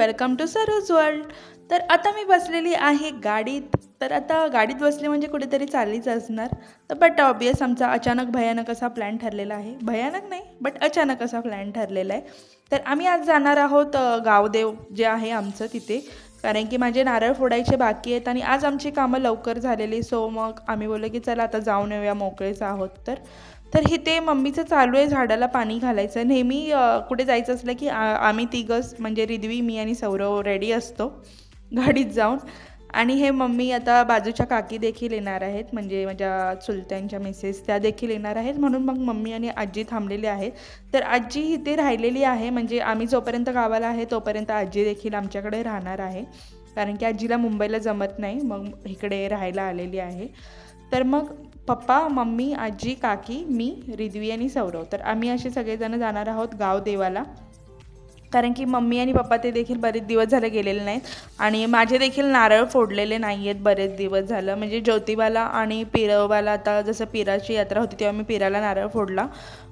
Welcome to Saroj world. तर आता मी बसलेली आहे गाडीत। तर आता गाडीत बसले म्हणजे कुठेतरी चाललीच असणार। तर बट ऑब्वियस आमचा अचानक भयानक असा प्लॅन ठरलेला आहे। भयानक नाही बट अचानक असा प्लॅन ठरलेला आहे। तर आम्ही आज जाणार आहोत गावदेव जे आहे आमचं तिथे, कारण की माझे नारळ फोडायचे बाकी आहेत आणि आज आमची कामं लवकर झालेली। सो मग आम्ही बोललो की चला आता जाऊन येऊया, मोकळेच आहोत तर इथे मम्मीचं चालू आहे झाडाला पाणी घालायचं। नेहमी कुठे जायचं असलं की आम्ही तिघंच म्हणजे रिद्वी, मी आणि सौरव रेडी असतो गाडीत जाऊन। आणि हे मम्मी आता बाजूच्या काकी देखील येणार आहेत, म्हणजे माझ्या चुलत्यांच्या मिसेस त्या देखील येणार आहेत, म्हणून मग मम्मी आणि आजी थांबलेली आहेत। तर आजी इथे राहिलेली आहे, म्हणजे आम्ही जोपर्यंत गावाला आहे तोपर्यंत आजी देखील आमच्याकडे राहणार आहे, कारण की आजीला मुंबईला जमत नाही, मग इकडे राहायला आलेली आहे। तर मग पप्पा, मम्मी, आजी, काकी, मी, रिद्वी आणि सौरव, तर आम्ही असे सगळेजण जाणार आहोत गावदेवाला। कारण की मम्मी आणि पप्पा ते देखील बरेच दिवस झाले गेलेले नाहीत आणि माझे देखील नारळ फोडलेले नाही आहेत बरेच दिवस झालं। म्हणजे ज्योतिबाला आणि पिरवाला, आता जसं पिराची यात्रा होती तेव्हा मी पिराला नारळ फोडला,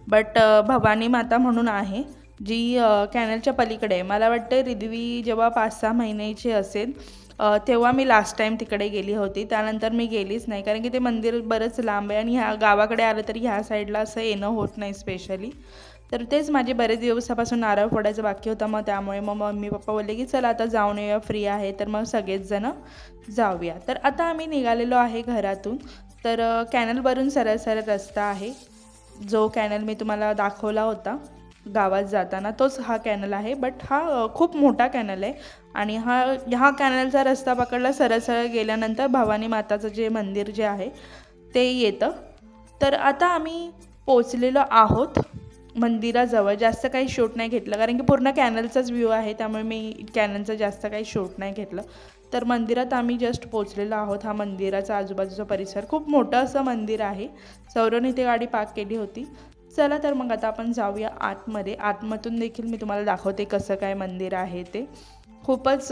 बट भवानी माता म्हणून आहे जी कॅनलच्या पलीकडे आहे। मला वाटतं रिद्वी जेव्हा 5-6 महिन्याची असेल तेव्हा मी लास्ट टाईम तिकडे गेली होती, त्यानंतर मी गेलीच नाही, कारण की ते मंदिर बरंच लांब आहे आणि ह्या गावाकडे आलं तरी ह्या साईडला असं येणं होत नाही स्पेशली। तर तेच माझे बरेच दिवसापासून नारळ फोडायचं बाकी होता, मग त्यामुळे मग मम्मी पप्पा बोलले की चला आता जाऊन येऊया, फ्री आहे तर मग सगळेच जण जाऊया। तर आता आम्ही निघालेलो आहे घरातून। तर कॅनलवरून सरळ सरळ रस्ता आहे, जो कॅनल मी तुम्हाला दाखवला होता गावात जाताना तोच हा कॅनल आहे, बट हा खूप मोठा कॅनल आहे आणि ह्या कॅनलचा रस्ता पकडला सरळ सरळ गेल्यानंतर भवानी माताचं जे मंदिर जे आहे ते येतं। तर आता आम्ही पोचलेलो आहोत मंदिराजवळ। जास्त काही शूट नाही घेतलं, कारण की पूर्ण कॅनलचाच व्ह्यू आहे, त्यामुळे मी कॅनलचं जास्त काही शूट नाही घेतलं। तर मंदिरात आम्ही जस्ट पोचलेलो आहोत। हा मंदिराचा आजूबाजूचा परिसर खूप मोठं असं मंदिर आहे। सौरवने इथे गाडी पार्क केली होती। चला तर मग आता आपण जाऊया आतमध्ये। आतमधून देखील मी तुम्हाला दाखवते कसं काय मंदिर आहे ते। खूपच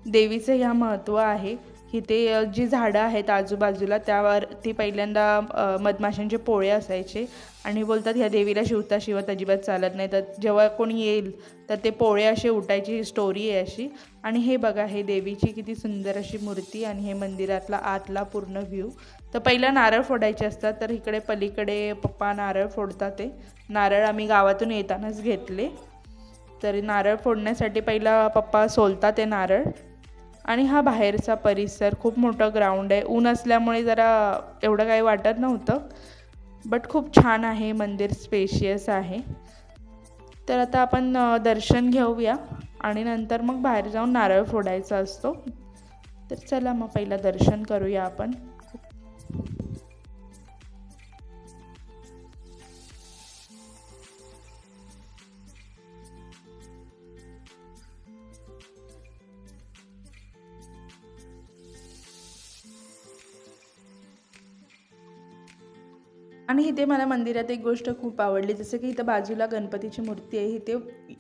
देवीचं ह्या महत्त्व आहे। इथे जी झाडं आहेत आजूबाजूला त्यावरती पहिल्यांदा मधमाशांचे पोळे असायचे आणि बोलतात ह्या देवीला शिवता शिवत अजिबात चालत नाही, तर जेव्हा कोणी येईल तर ते पोळे असे उठायची स्टोरी आहे अशी। आणि हे बघा, हे देवीची किती सुंदर अशी मूर्ती आणि हे मंदिरातला आतला पूर्ण व्ह्यू। तर पहिला नारळ फोडायचे असतात, तर इकडे पलीकडे पप्पा नारळ फोडतात। ते नारळ आम्ही गावातून येतानाच घेतले, तर नारळ फोडण्यासाठी पहिला पप्पा सोलतात ते नारळ। आणि हा बाहेरचा परिसर खूप मोठं ग्राउंड आहे, ऊन असल्यामुळे जरा एवढं काही वाटत नव्हतं, बट खूप छान आहे मंदिर, स्पेशियस आहे। तर आता आपण दर्शन घेऊया आणि नंतर मग बाहेर जाऊन नारळ फोडायचा असतो। तर चला मग पहिला दर्शन करूया आपण। आणि इथे मला मंदिरात एक गोष्ट खूप आवडली, जसं की इथं बाजूला गणपतीची मूर्ती आहे, इथे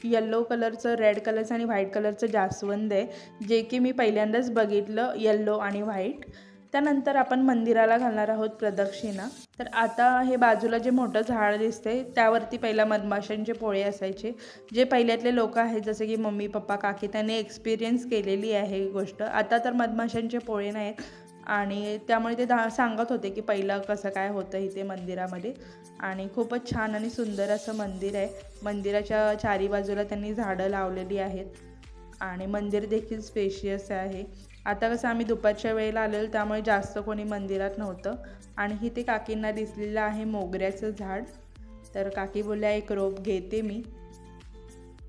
येल्लो कलरचं, रेड कलरचं आणि व्हाईट कलरचं जास्वंद आहे, जे की मी पहिल्यांदाच बघितलं, येल्लो आणि व्हाईट। त्यानंतर आपण मंदिराला घालणार आहोत प्रदक्षिणा। तर आता हे बाजूला जे मोठं झाड दिसतंय त्यावरती पहिला मधमाशांचे पोळे असायचे, जे पहिल्यातले लोक आहेत जसे की मम्मी पप्पा काकी, त्यांनी एक्सपिरियन्स केलेली आहे ही गोष्ट। आता तर मधमाशांचे पोळे नाहीत आणि त्यामुळे ते सांगत होते की पहिलं कसं काय होतं इथे मंदिरामध्ये। आणि खूपच छान आणि सुंदर असं मंदिर आहे। मंदिराच्या चारी बाजूला त्यांनी झाडं लावलेली आहेत आणि मंदिर देखील स्पेशियस आहे। आता कसं आम्ही दुपारच्या वेळेला आलेलो त्यामुळे जास्त कोणी मंदिरात नव्हतं। आणि इथे काकींना दिसलेलं आहे मोगऱ्याचं झाड, तर काकी बोलल्या एक रोप घेते मी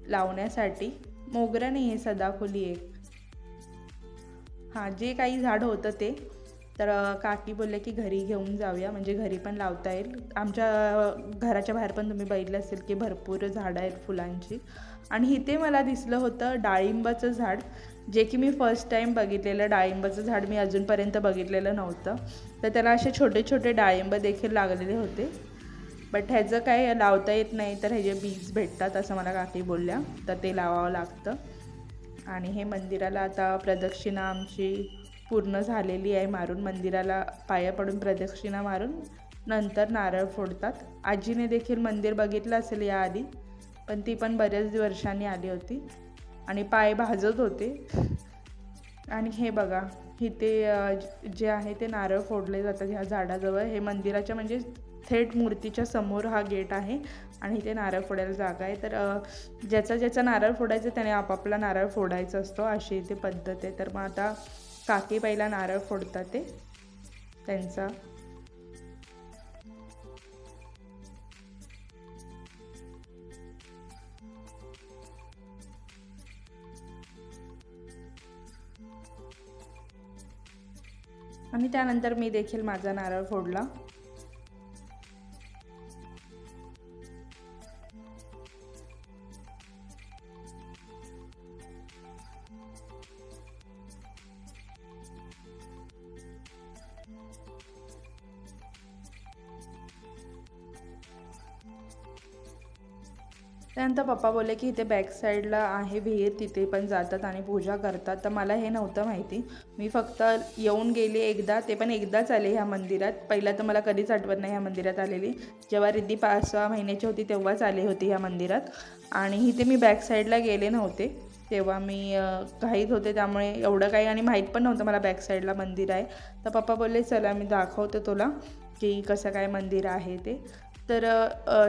लावण्यासाठी। मोगरा नाही आहे, सदाफुली एक, हां जे काही झाड होतं ते। तर काकी बोलले की घरी घेऊन जाऊया, म्हणजे घरी पण लावता येईल। आमच्या घराच्या बाहेर पण तुम्ही बघितलं असेल की भरपूर झाडं आहेत फुलांची। आणि इथे मला दिसलं होतं डाळिंबाचं झाड, जे की मी फर्स्ट टाईम बघितलेलं। डाळिंबाचं झाड मी अजूनपर्यंत बघितलेलं नव्हतं, तर त्याला असे छोटे छोटे डाळिंब देखील लागलेले होते, बट ह्याचं काय लावता येत नाही, तर ह्याचे बीज भेटतात असं मला काकी बोलल्या, तर ते लावावं लागतं। आणि हे मंदिराला आता प्रदक्षिणा आमची पूर्ण झालेली आहे मारून, मंदिराला पाया पडून प्रदक्षिणा मारून नंतर नारळ फोडतात। आजीने देखील मंदिर बघितलं असेल याआधी, पण ती पण बऱ्याच वर्षांनी आली होती। आणि पाय भाजत होते। आणि हे बघा इथे जे आहे ते नारळ फोडले जातात ह्या झाडाजवळ। हे मंदिराच्या म्हणजे थेट मूर्तीच्या समोर हा गेट आहे आणि इथे नारळ फोडायला जागा आहे। तर ज्याचा नारळ फोडायचा त्याने आपापला नारळ फोडायचा असतो, अशी इथे पद्धत आहे। तर मग आता काकी पहिला नारळ फोडतात ते त्यांचा। आणि त्यानंतर मी देखील माझा नारळ फोडला। त्यानंतर पप्पा बोलले की इथे बॅक साईडला आहे विहीर, तिथे पण जातात आणि पूजा करतात। तर मला हे नव्हतं माहिती, मी फक्त येऊन गेले एकदा, ते पण एकदाच आले ह्या मंदिरात। पहिला तर मला कधीच आठवत नाही ह्या मंदिरात आलेली, जेव्हा रिद्धी 5-6 महिन्याची होती तेव्हाच आले होते ह्या मंदिरात। आणि इथे मी बॅक साईडला गेले नव्हते, तेव्हा मी घाईत होते त्यामुळे एवढं काही आणि माहीत पण नव्हतं मला बॅक साईडला मंदिर आहे। तर पप्पा बोलले चला मी दाखवते तुला की कसं काय मंदिर आहे ते। तर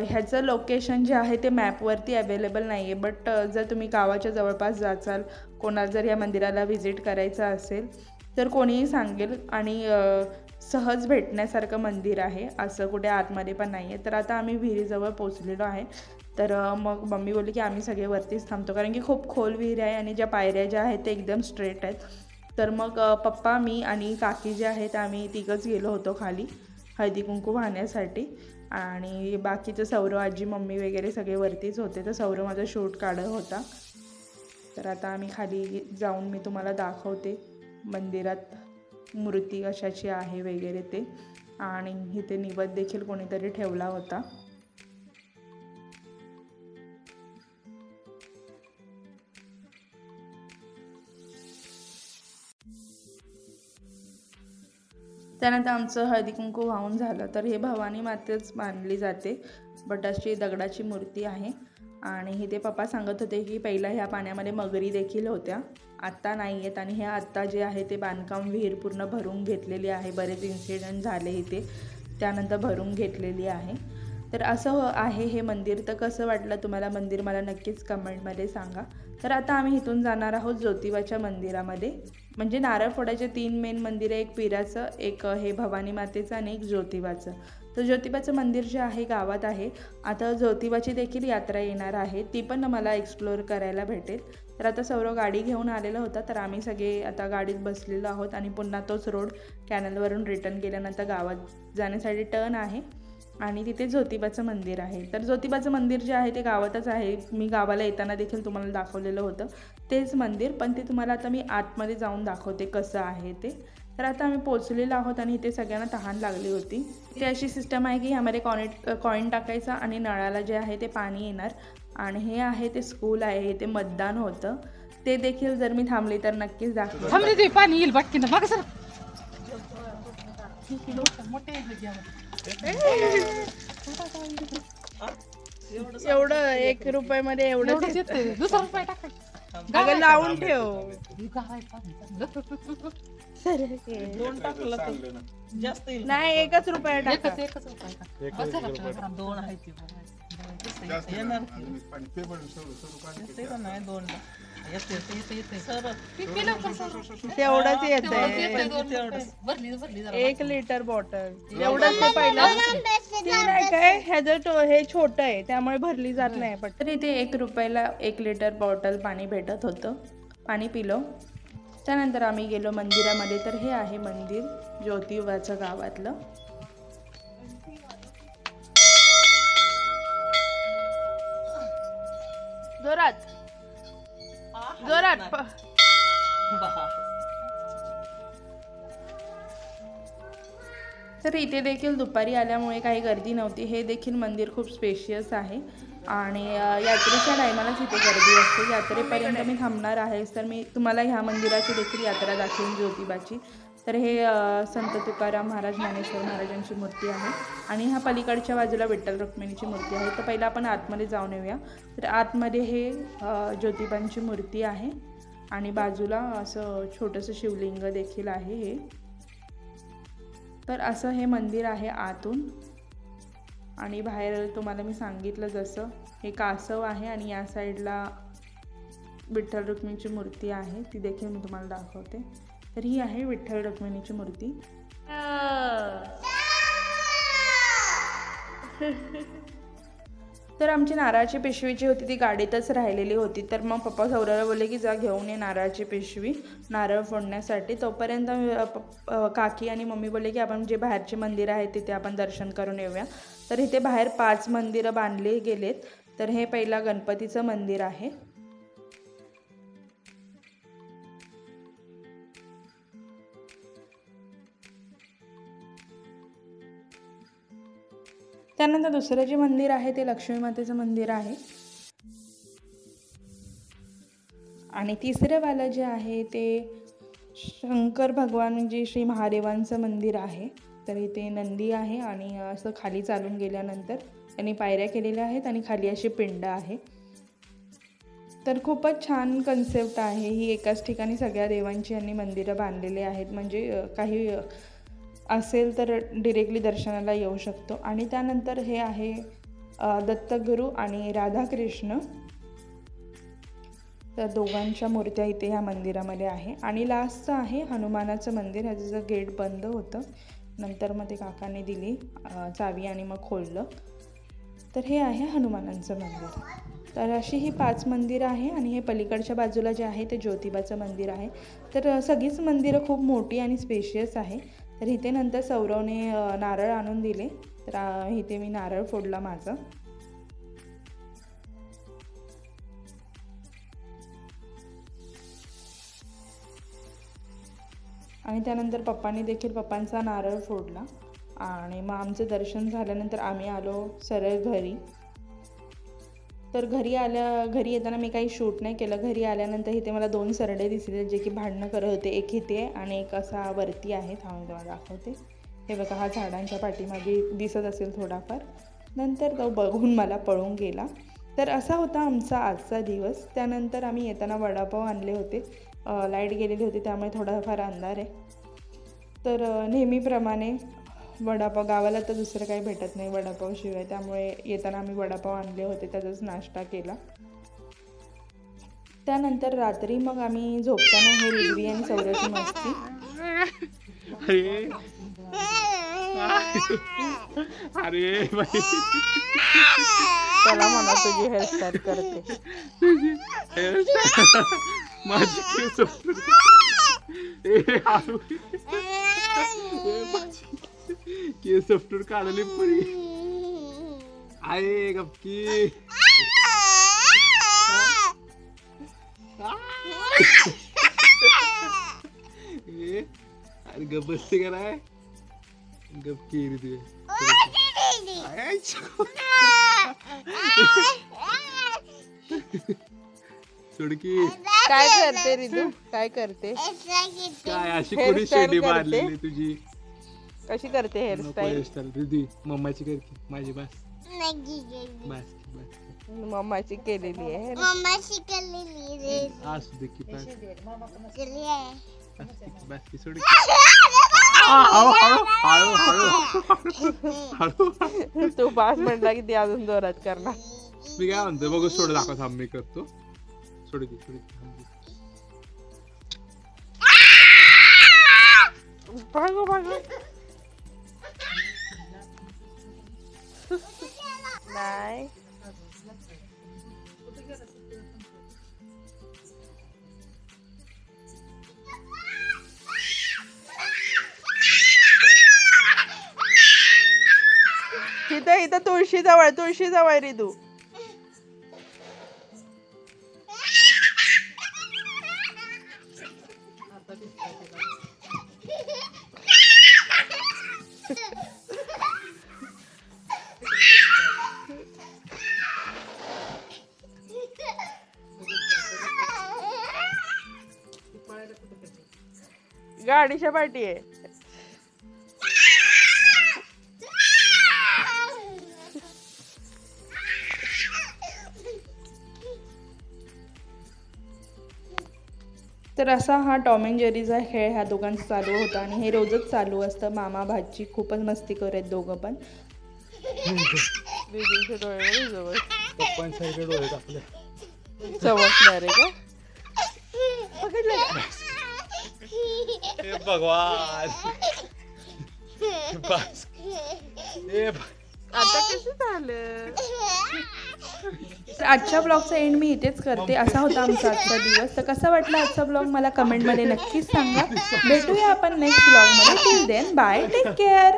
ह्याचं लोकेशन जे आहे ते मॅपवरती अवेलेबल नाही आहे, बट जर तुम्ही गावाच्या जवळपास जाचाल, कोणाला जर या मंदिराला व्हिजिट करायचं असेल तर कोणीही सांगेल। आणि सहज भेटण्यासारखं मंदिर आहे, असं कुठे आतमध्ये पण नाही आहे। तर आता आम्ही विहिरीजवळ पोचलेलो आहे। तर मग मम्मी बोलली की आम्ही सगळे वरतीच थांबतो, कारण की खूप खोल विहीर आहे आणि ज्या पायऱ्या ज्या आहेत ते एकदम स्ट्रेट आहेत। तर मग पप्पा, मी आणि काकी जे आहेत आम्ही तिघंच गेलो होतो खाली हळदी कुंकू वाहण्यासाठी। आणि बाकीचं सौरव, आजी, मम्मी वगैरे सगळे वरतीच होते। तर सौरव माझा शूट काढत होता। तर आता आम्ही खाली जाऊन मी तुम्हाला दाखवते मंदिरात मूर्ती कशाची आहे वगैरे ते। आणि इथे निवेद देखील कोणीतरी ठेवला होता। त्यानंतर आमचं हळदी कुंकू वाहून झालं। तर हे भवानी मातेच मानली जाते, बट अशी दगडाची मूर्ती आहे। आणि इथे पप्पा सांगत होते की पहिला ह्या पाण्यामध्ये मगरी देखील होत्या, आत्ता नाही आहेत। आणि हे आत्ता जे आहे ते बांधकाम विहीर पूर्ण भरून घेतलेली आहे, बरेच इन्सिडेंट झाले इथे, त्यानंतर भरून घेतलेली आहे। तर असं आहे हे मंदिर। तर कसं वाटलं तुम्हाला मंदिर मला नक्कीच कमेंटमध्ये सांगा। तर आता आम्ही इथून जाणार आहोत ज्योतिबाच्या मंदिरामध्ये। म्हणजे नारळ फोडायचे 3 मेन मंदिर आहे, एक पिराचं, एक हे भवानी मातेचं आणि एक ज्योतिबाचं। तर ज्योतिबाचं मंदिर जे आहे गावात आहे। आता ज्योतिबाची देखील यात्रा येणार आहे, ती पण मला एक्सप्लोअर करायला भेटेल। तर आता सौरव गाडी घेऊन आलेला होता, तर आम्ही सगळे आता गाडीत बसलेलो आहोत आणि पुन्हा तोच रोड कॅनलवरून रिटर्न केल्यानंतर गावात जाण्यासाठी टर्न आहे आणि तिथे ज्योतिबाचं मंदिर आहे। तर ज्योतिबाचं मंदिर जे आहे ते गावातच आहे, मी गावाला येताना देखील तुम्हाला दाखवलेलं होतं तेच मंदिर, पण ते तुम्हाला आता मी आतमध्ये जाऊन दाखवते कसं आहे ते। तर आता आम्ही पोचलेलो आहोत आणि इथे सगळ्यांना तहान लागली होती। इथे अशी सिस्टम आहे की ह्यामध्ये कॉईन टाकायचा आणि नळाला जे आहे ते पाणी येणार। आणि हे आहे ते स्कूल आहे, इथे मतदान होतं, ते देखील जर मी थांबली तर नक्कीच दाखवेन। थांबले ते पाणी येईल बाटकीनं मागं सर। एवढं 1 रुपयामध्ये एवढं दुसरा रुपये टाकायचं, अगं लावून ठेव। दोन टाकलं तर जास्त येईल। नाही 1च रुपया टाका। एकच रुपये दोन आहे ते येणार ते पण नाही दोन येते सर तेवढंच येतंय, भरली 1 लिटर बॉटल एवढंच ते पहिलं ते नाही काय ह्याचं हे छोटं आहे त्यामुळे भरली जात नाही पटकन। तर इथे 1 रुपयाला 1 लिटर बॉटल पाणी भेटत होतं, पाणी पिलो। त्यानंतर आम्ही गेलो मंदिरामध्ये। तर हे आहे मंदिर ज्योतिबाचं गावातलं। जोरात जोरात तर इथे देखील दुपारी आल्यामुळे काही गर्दी नव्हती। हे देखील मंदिर खूप स्पेशियस आहे आणि यात्रेच्या टायमालाच इथे गर्दी असते। यात्रेपर्यंत मी थांबणार आहेच, तर मी तुम्हाला ह्या मंदिराची देखील यात्रा दाखवेन ज्योतिबाची। तर हे संत तुकाराम महाराज, ज्ञानेश्वर महाराजांची मूर्ती आहे आणि ह्या पलीकडच्या बाजूला विठ्ठल रुक्मिणीची मूर्ती आहे. तर पहिला आपण आतमध्ये जाऊन येऊया. तर आतमध्ये हे ज्योतिबांची मूर्ती आहे आणि बाजूला असं छोटंसं शिवलिंग देखील आहे हे. तर असं हे मंदिर आहे आतून. आणि बाहेर तुम्हाला मी सांगितलं जसं हे कासव आहे आणि या साईडला विठ्ठल रुक्मिणीची मूर्ती आहे, ती देखील मी तुम्हाला दाखवते. तर ही आहे विठ्ठल रुक्मिणीची मूर्ती. तर आमची नारळाची पिशवी जी होती ती गाडीतच राहिलेली होती. तर मग पप्पा सौरवला बोलले की जा घेऊन ये नारळाची पिशवी नारळ फोडण्यासाठी. तोपर्यंत काकी आणि मम्मी बोलले की आपण जे बाहेरचे मंदिर आहेत तिथे आपण दर्शन करून येऊया. तर इथे बाहेर 5 मंदिरं बांधली गेलेत. तर हे पहिला गणपतीचं मंदिर आहे. त्यानंतर दुसरं जे मंदिर आहे ते लक्ष्मी मातेचं मंदिर आहे आणि तिसरंवालं जे आहे ते शंकर भगवान म्हणजे श्री महादेवांचं मंदिर आहे. तर इथे नंदी आहे आणि असं खाली चालून गेल्यानंतर त्यांनी पायऱ्या केलेल्या आहेत आणि खाली अशी पिंड आहे. तर खूपच छान कन्सेप्ट आहे ही. एकाच ठिकाणी सगळ्या देवांची यांनी मंदिरं बांधलेले आहेत. म्हणजे काही असेल तर डिरेक्टली दर्शनाला येऊ शकतो. आणि त्यानंतर हे आहे दत्तगुरू आणि राधाकृष्ण. तर दोघांच्या मूर्त्या इथे ह्या मंदिरामध्ये आहे. आणि लास्टचं आहे हनुमानाचं मंदिर. ह्याचं गेट बंद होतं, नंतर मग ते काकांनी दिली चावी आणि मग खोललं. तर हे आहे हनुमानांचं मंदिर. तर अशी ही 5 मंदिरं आहे आणि हे पलीकडच्या बाजूला जे आहे ते ज्योतिबाचं मंदिर आहे. तर सगळीच मंदिरं खूप मोठी आणि स्पेशियस आहे. तर इथे नंतर सौरवने नारळ आणून दिले. तर इथे मी नारळ फोडला माझा. आणि त्यानंतर पप्पांनी देखील पप्पांचा नारळ फोडला. आणि मग आमचं दर्शन झाल्यानंतर आम्ही आलो सरळ घरी. तर घरी येताना मी काही शूट नाही केलं. घरी आल्यानंतर इथे मला 2 सरडे दिसले जे की भांडणं करत होते. एक इथे आणि एक असा वरती आहे. थांबून तुम्हाला दाखवते. हे बघा, हा झाडांच्या पाठीमागे दिसत असेल थोडाफार. नंतर तो बघून मला पळून गेला. तर असा होता आमचा आजचा दिवस. त्यानंतर आम्ही येताना वडापाव आणले होते. लाईट गेलेली होती त्यामुळे थोडाफार अंधार आहे. तर नेहमीप्रमाणे वडापाव, गावाला तर दुसरं काही भेटत नाही वडापाव शिवाय, त्यामुळे येताना आम्ही वडापाव आणले होते, त्याचाच नाश्ता केला. त्यानंतर रात्री मग आम्ही झोपताना हे रिद्वी आणि सौरवची मस्ती. अरे त्याला म्हणा तुझी हेअरस्टाईल करते. माझी केस सफ्टून काढले परी आहे गपकी. अरे गप बसते का नाही गपकी रे तुझे सोडकी. काय करते रिदू, काय करते? काय अशी कोणी शेंडी मारलेली तुझी? कशी करते हेअरस्टाईल? रिदी मम्माची कर की, माझी बस बस बस. मम्माची केलेली आहे. असू दे की बस बस की सोड. तू पास म्हटला की ती अजून जोरात करणार. मी काय म्हणतो बघू, सोड दाखव. थांब मी करतो. सोड की सोड नाही. इथं तुळशी जवळ रिदू. गाडीच्या पाठी आहे. तर असा हा टॉम अँड जेरीचा खेळ ह्या दोघांचा चालू होता आणि हे रोजच चालू असतं. मामा भाची खूपच मस्ती करत दोघं पण. दीदीचे डोळे जवळ पप्पांसारखे डोळे आपल्या चमकणार आहे का? हे भगवान बस. हे आता कसं झालं? तर आजच्या ब्लॉगचा एंड मी इथेच करते. असा होता आमचा आजचा दिवस. तर कसा वाटला आजचा ब्लॉग मला कमेंटमध्ये नक्कीच सांगा. भेटूया आपण नेक्स्ट ब्लॉगमध्ये. Till then bye, take care.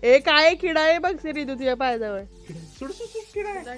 हे काय किडा आहे बघ सिरी तू तुझ्या पायाजवळ. सुड सुड सुड किडा आहे.